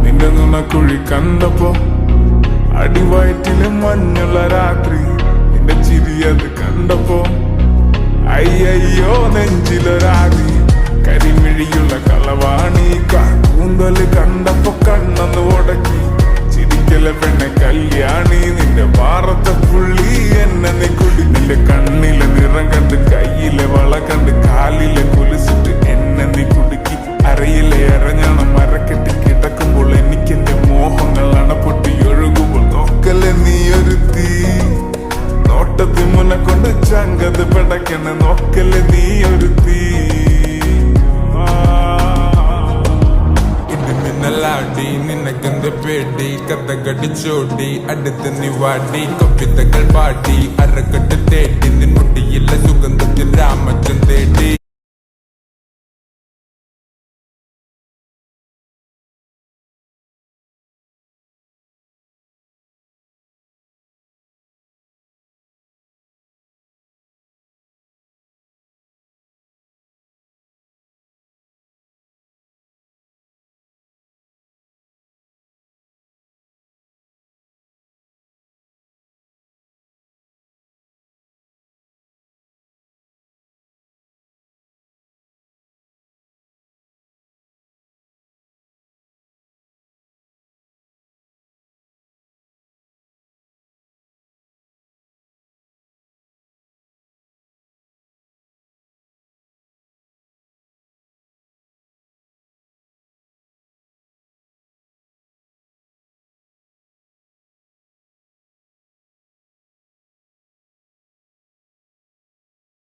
നിന്റെ നുണക്കുഴി കണ്ടപ്പോ അടിവയറ്റില് മഞ്ഞുള്ള രാത്രി നിന്റെ ചിരി അത് കണ്ടപ്പോ അയ്യോ നെഞ്ചിലൊരാതി കരിമിഴിയുള്ള കളവാണി കൂന്തല് കണ്ടപ്പോ കണ്ണന്ന് ഉടക്കി ചിരിക്കല പെണ്ണെ കല്യാണി നിന്റെ പാറത്തെ പുള്ളി എന്നെ നീ കുടി നിന്റെ കണ്ണിലെ നിറം കണ്ട് കയ്യിലെ വള കണ്ട് കാലിലെ കുലിച്ചിട്ട് എന്നെ നീ കുടുക്കി അരയിലെ അരഞ്ഞണം മരക്കെട്ടി കിടക്കുമ്പോൾ എനിക്കെന്റെ മോഹങ്ങൾ അണപ്പൊട്ടി ഒഴുകുമ്പോൾ നോക്കലെ നീ ഒരു തീ നോട്ടത്തി മുന കൊണ്ട് ചങ്കത് പെടക്കണ നോക്കലെ നീ ഒരു തീ ഇടിമിന്നലാടി നിനക്കെന്ത് പേടി കഥ കടിച്ചോടി അടുത്ത് നീ വാടി കവിതകൾ പാടി അരക്കെട്ട് തേടി നിൻ മുടിയിലെ സുഗന്ധത്തിൽ രാമച്ചൻ തേടി